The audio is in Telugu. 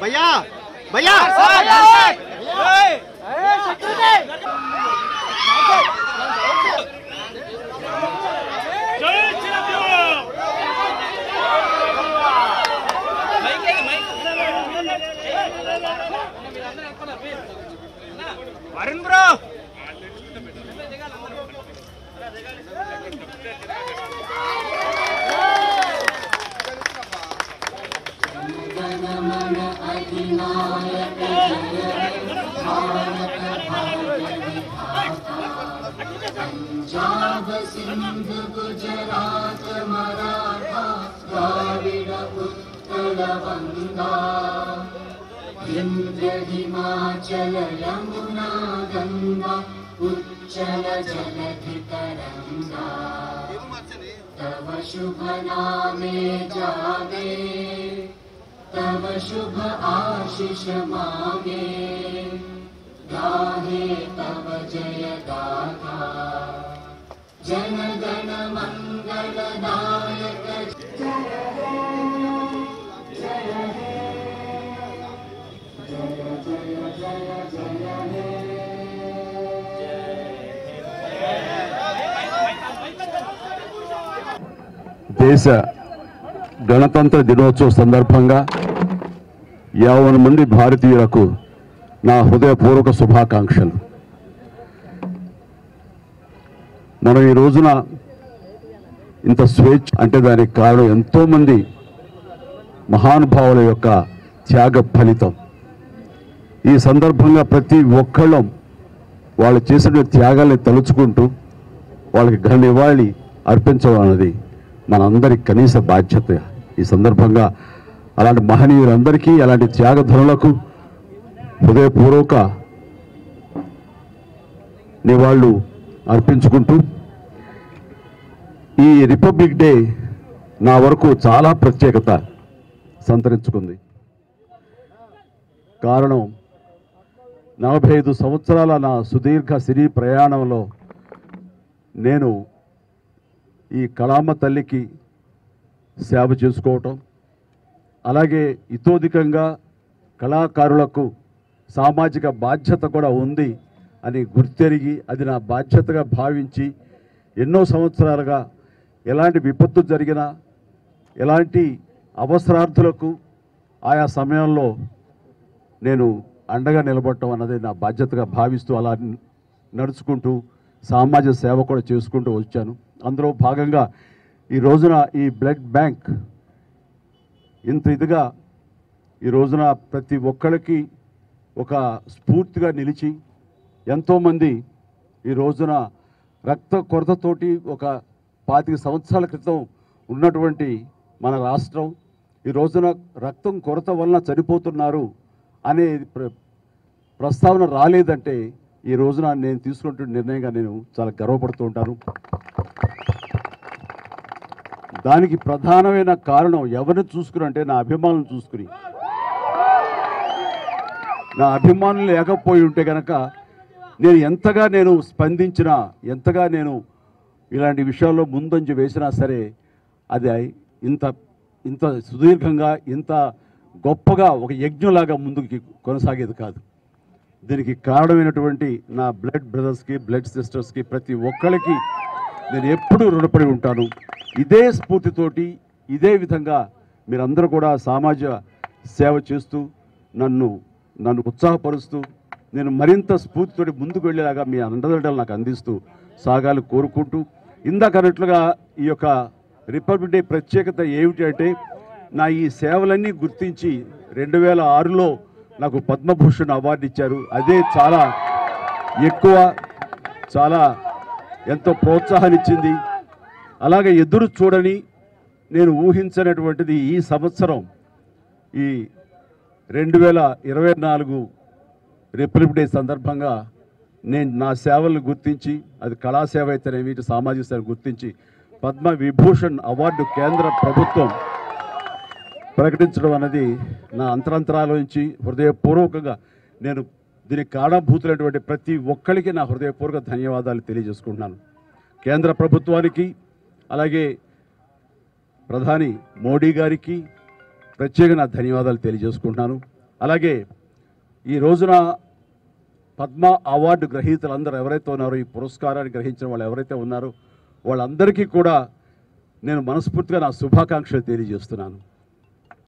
भैया भैया वरुण ब्रो पंजाब सिंध गुजरात मराठा द्राविड उत्कल वंगा इंद्र हिमाचल यमुना गंगा उच्चल जलधि तरंगा तव शुभ नामे जागे तव शुभ आशीष मांगे गाहे तव जय गाथा जन गण मंगल दायक जय हे जय हे जय जय जय जय हे దేశ గణతంత్ర దినోత్సవ సందర్భంగా 50 మంది భారతీయులకు నా హృదయపూర్వక శుభాకాంక్షలు. మనం ఈ రోజున ఇంత స్వేచ్ఛ అంటే దానికి కారణం ఎంతోమంది మహానుభావుల యొక్క త్యాగ ఫలితం. ఈ సందర్భంగా ప్రతి ఒక్కళ్ళం వాళ్ళు చేసిన త్యాగాల్ని తలుచుకుంటూ వాళ్ళకి ఘన నివాళి అర్పించడం అన్నది మనందరి కనీస బాధ్యత. ఈ సందర్భంగా అలాంటి మహనీయులందరికీ అలాంటి త్యాగధనులకు హృదయపూర్వక నివాళులు అర్పించుకుంటూ ఈ రిపబ్లిక్ డే నా వరకు చాలా ప్రత్యేకత సంతరించుకుంది. కారణం 45 సంవత్సరాల నా సుదీర్ఘ సినీ ప్రయాణంలో నేను ఈ కళామ తల్లికి సేవ చేసుకోవటం, అలాగే ఇతోధికంగా కళాకారులకు సామాజిక బాధ్యత కూడా ఉంది అని గుర్తెరిగి అది నా బాధ్యతగా భావించి ఎన్నో సంవత్సరాలుగా ఎలాంటి విపత్తు జరిగినా ఎలాంటి అవసరార్థులకు ఆయా సమయంలో నేను అండగా నిలబడటం అన్నది నా బాధ్యతగా భావిస్తూ అలా నడుచుకుంటూ సామాజిక సేవ కూడా చేసుకుంటూ వచ్చాను. అందులో భాగంగా ఈ రోజున ఈ బ్లడ్ బ్యాంక్ ఇంత ఇదిగా ఈ రోజున ప్రతి ఒక్కరికి ఒక స్ఫూర్తిగా నిలిచి ఎంతోమంది ఈ రోజున రక్త కొరతతోటి ఒక 25 సంవత్సరాల క్రితం ఉన్నటువంటి మన రాష్ట్రం ఈ రోజున రక్తం కొరత వలన చనిపోతున్నారు అనే ప్రస్తావన రాలేదంటే ఈ రోజున నేను తీసుకుంటున్న నిర్ణయంగా నేను చాలా గర్వపడుతూ ఉంటాను. దానికి ప్రధానమైన కారణం ఎవరిని చూసుకుని అంటే నా అభిమానులను చూసుకుని. నా అభిమానులు లేకపోయి ఉంటే కనుక నేను ఎంతగా నేను స్పందించినా ఎంతగా నేను ఇలాంటి విషయాల్లో ముందంజ వేసినా సరే అది ఇంత సుదీర్ఘంగా ఇంత గొప్పగా ఒక యజ్ఞంలాగా ముందుకు కొనసాగేది కాదు. దీనికి కారణమైనటువంటి నా బ్లడ్ బ్రదర్స్కి, బ్లడ్ సిస్టర్స్కి, ప్రతి ఒక్కరికి నేను ఎప్పుడూ రుణపడి ఉంటాను. ఇదే స్ఫూర్తితోటి ఇదే విధంగా మీరందరూ కూడా సమాజ సేవ చేస్తూ నన్ను ఉత్సాహపరుస్తూ నేను మరింత స్ఫూర్తితోటి ముందుకు వెళ్ళేలాగా మీ అండదండలు నాకు అందిస్తూ సాగాలు కోరుకుంటూ, ఇందాక అన్నట్లుగా ఈ యొక్క రిపబ్లిక్ డే ప్రత్యేకత ఏమిటి అంటే, నా ఈ సేవలన్నీ గుర్తించి 2006లో నాకు పద్మభూషణ్ అవార్డు ఇచ్చారు. అదే చాలా ఎక్కువ, చాలా ఎంతో ప్రోత్సాహాన్ని ఇచ్చింది. అలాగే ఎదురు చూడని, నేను ఊహించినటువంటిది ఈ సంవత్సరం ఈ 2024 రిపబ్లిక్ డే సందర్భంగా నేను నా సేవలను గుర్తించి, అది కళాసేవ అయితేనేమి, సామాజిక సేవ గుర్తించి పద్మ విభూషణ్ అవార్డు కేంద్ర ప్రభుత్వం ప్రకటించడం అనేది నా అంతరంతరాల నుంచి హృదయపూర్వకంగా నేను దీనికి కారణభూతులైనటువంటి ప్రతి ఒక్కరికి నా హృదయపూర్వక ధన్యవాదాలు తెలియజేసుకుంటున్నాను. కేంద్ర ప్రభుత్వానికి, అలాగే ప్రధాని మోడీ గారికి ప్రత్యేక నా ధన్యవాదాలు తెలియజేసుకుంటున్నాను. అలాగే ఈ రోజున పద్మ అవార్డు గ్రహీతలందరూ ఎవరైతే ఉన్నారో, ఈ పురస్కారాన్ని గ్రహించిన వాళ్ళు ఎవరైతే ఉన్నారో వాళ్ళందరికీ కూడా నేను మనస్ఫూర్తిగా నా శుభాకాంక్షలు తెలియజేస్తున్నాను.